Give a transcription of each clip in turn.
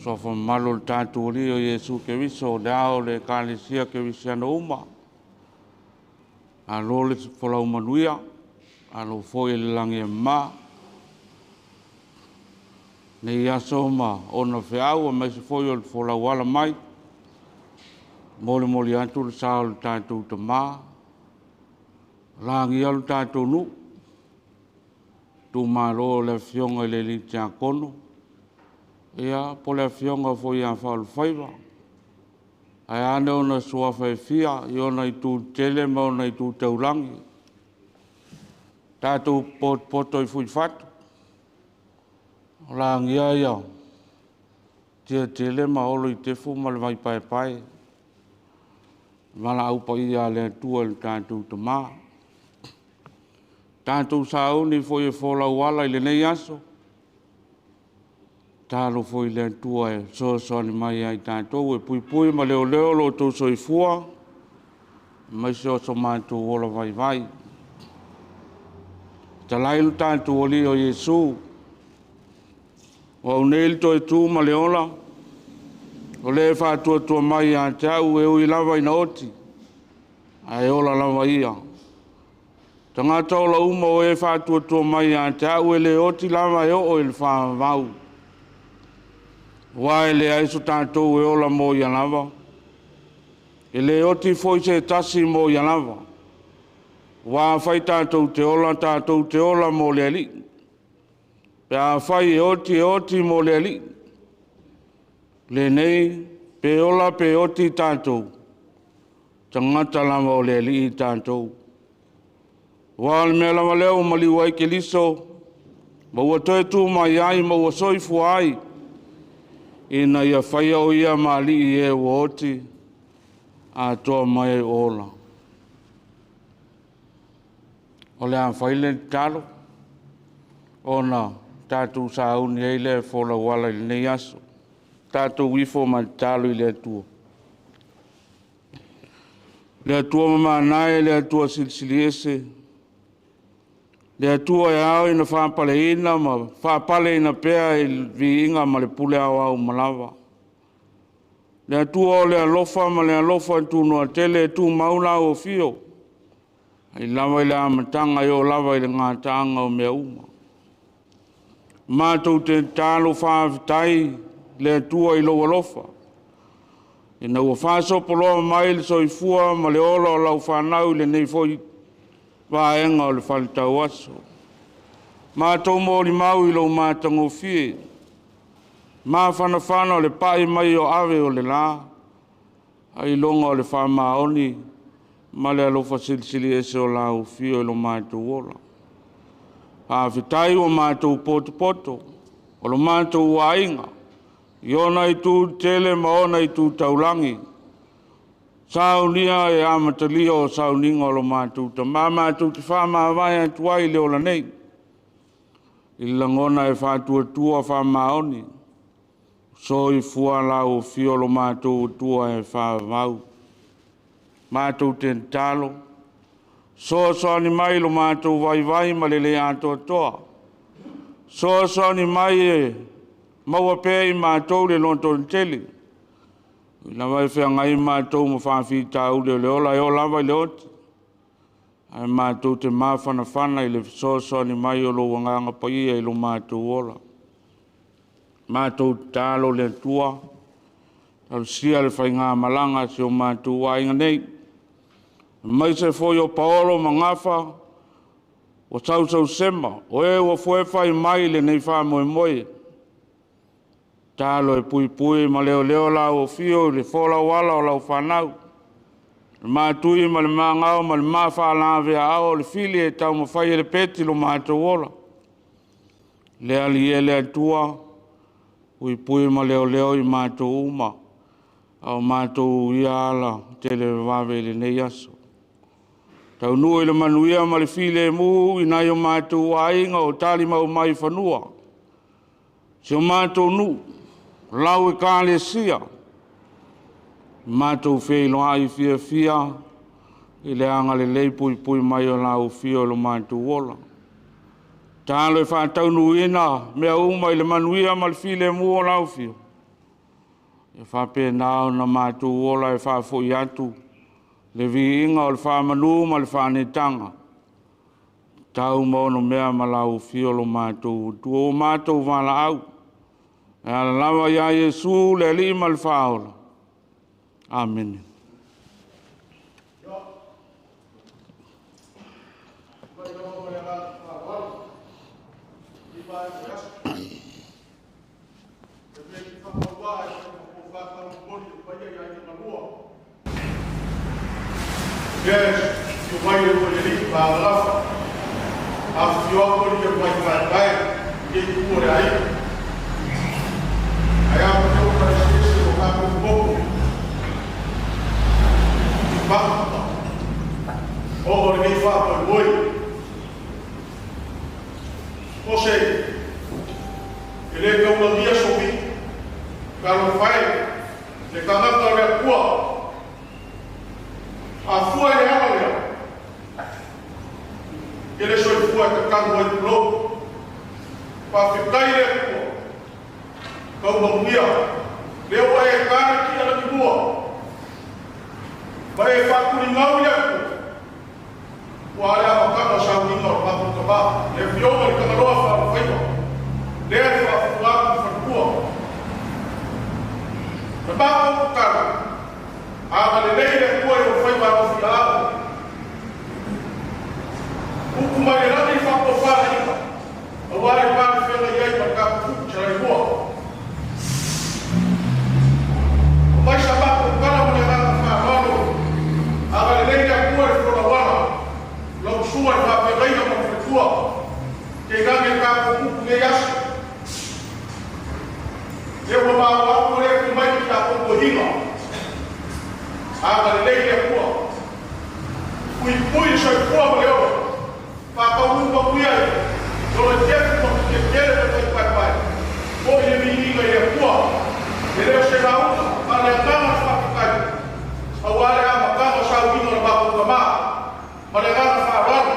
So fa malo tātou li o Yesu ke viso le ao le kālesia ke visiano uma. A lo le fola umanuia, a lo foi le langi e ma. Ne iaso ma ona whiau a mai se foi o le fola wala mai. Mole mole atu le sao le tātou ta ma. Langi alu tātou nu. Tu maro le fionga le li tia kono. Ia po le fionga foi a whalu whaiva. Ai ane ona sua whaifia, i ona i tū tele ma ona i tū taurangi. Tātou poto i fui whatu. Langi ia. Tia tele ma olo i te fu ma le mai pai pai. Mana au pa ia le tua le tātou ta maa. Tātou sauni foi e fola wala i le nei aso. Tālo foi le tua e so ni mai ai tātou e pui ma leo lo tō soi fua. Mai se o so mātou ola vai. Talailu tātou oli o Yesu. O unel to e tū ma le ola. O le whātua mai a te au e ui lava ina oti. Ai ola lava ia. Tangata ola uma o e whātua mai a te au e le oti lava e o le whāvau. Wae le aiso tātou e ola mo ia lava. E le oti foi se tasi mo ia lava. Wā whai tātou te ola mo le ali. Pe a whai e oti mo le ali. Le nei, pe ola pe oti tātou. Tangata lava o le ali tātou. Wā le mea lava leo maliwa i ke liso. Ma ua toe tū mai ai, ma ua soifu ai. Ina ia whaia o ia mali i e oti. A toa mai ola. O le a whaile talo. Ona tātou sauni e le fola wala i nei aso. Tātou wifo ma talo i le atua. Le atua mama nae, le atua silsili ese. Le atua e au ina whapale ina ma whapale ina pea i vi inga ma le pule au malawa. Le atua o le alofa ma le alofa tūno a tele tū maula o fio. Ai lava i le amatanga i o lava i le ngātanga o mea uma. Mātou te tālo whaavitai le atua i loa lofa. Ina ua whaasopoloa mai le soifua ma le ola o lau whanau le nei foi vaenga o le whalitau aso. Mātou mōri mau i lau mātango fie. Mā whanawhana o le pai mai o ave o le la. Ai longa o le whamaoni. Ma le alofa silisili ese o lau fie o lo mātou ola. Hawhitai o mātou poto. O lo mātou wainga. Iona i tū tele ma ona i tū taulangi. Saunia e amatalia o sauninga o lo mātou ta. Mā mātou te whama vai atuai le ola nei. I langona e whātua whamaoni. So i fua lau fio lo mātou tua e whāvau. Mātou te talo. So ni mai lo mātou vai ma le ato toa. So ni mai e maua pēi mātou le lonto tele. Ina vai whea ngai mātou ma whawhi tāu le ola e o lava i le oti. Ai mātou te mawhana i le so ni mai o lo wanganga paia i lo mātou ola. Mātou tālo le tua. Tau sia le whai ngā malanga si o mātou wainga nei. Mai se foi o paolo mangafa. O sau sema. O e o whai mai le nei wha moe. Tālo e pui ma leo la o fio le fola wala o lau whanau. Mātui ma le māngau ma le māwha lawe ao le fili e tau ma whai le peti lo mātou ola. Le ali e le atua. Pui ma leo i mātou uma. Au mātou ia ala te le wawe le nei aso. Tau nui le manuia ma le fili e mu i nai o mātou ainga o tali mau mai whanua. Se o mātou nu. Lau e kāle sia. Mātou whei loa i fia. I le anga le lei pui mai o lau fia lo mātou ola. Tālo e whātau nuina mea uma i le manuia ma le file mua o lau fia. e whape nao na mātou ola e whafo i atu, le vi inga o le whamanu ma le whanetanga. Tau mono mea malau fiolo mātou, tuo mātou wala au. E ala lawa ia Yesu le li ma le whaola. Amen. Yes, you might have put it in the love. After you are putting your wife back, get you what I am no conversation of having both. Over the gate for boy. Você, ele é como dia subir, quando vai, ele canta para a rua. A fua é ela, ele só fua que canta o globo, para ficar ele como dia, leu a cara que ela de boa, vai fazer o não ele, o área a cama chamando para o trabalho, ele viu ele que não vai fazer, ele vai falar com a rua, trabalho o cara. A Galileia foi para o fiado. O Kumairana e Fakofara ainda. O Arepar fez a Yai para cá, Charaibua. O mais chamado, o cara mulher falando. A Galileia foi para o Wana. Logo sua, a Pereira para o Fetua. Que ganha cá com o Meiaço. Eu vou para o Arepar que mais está com o Corrima. A Galileia pua, pui soi pua melhor, para o mundo apoiar, sobre tempo que quer vai, hoje ele é pua, ele chega uma, a levar para ficar, a área a matar, a saúde no baú do mar, a levar a farol.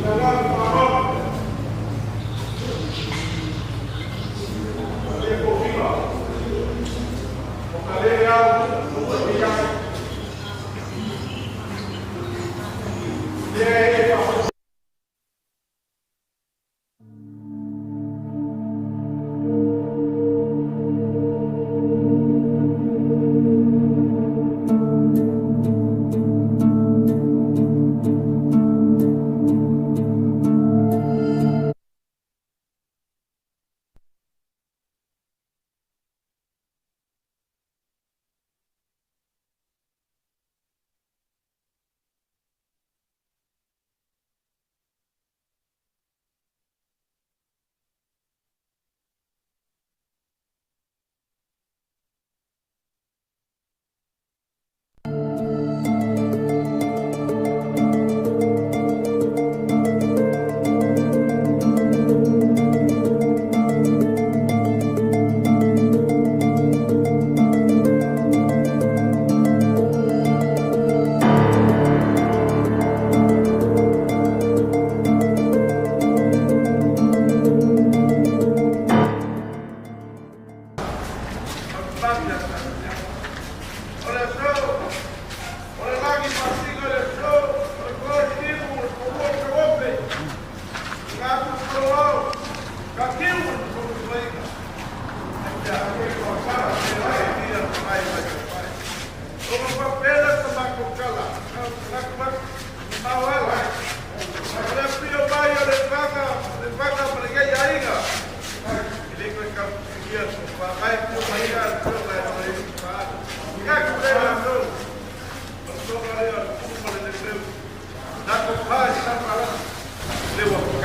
Gracias.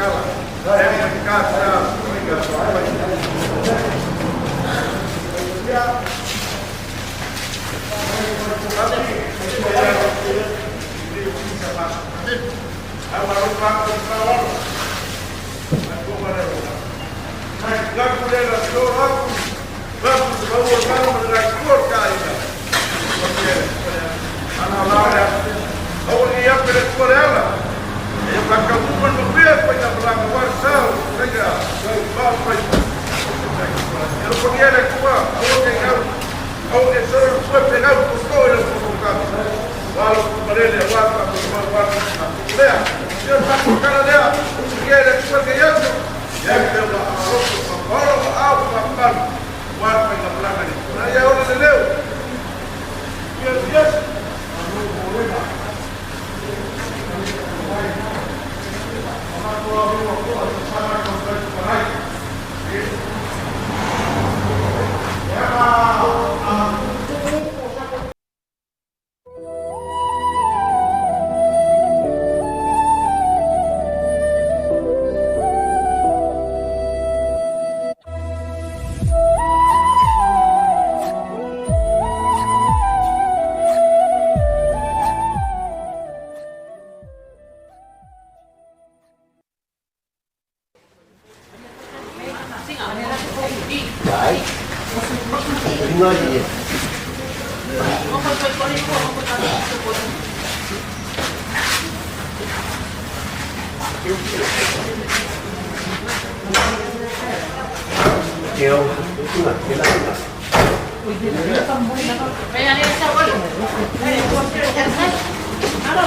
Venga,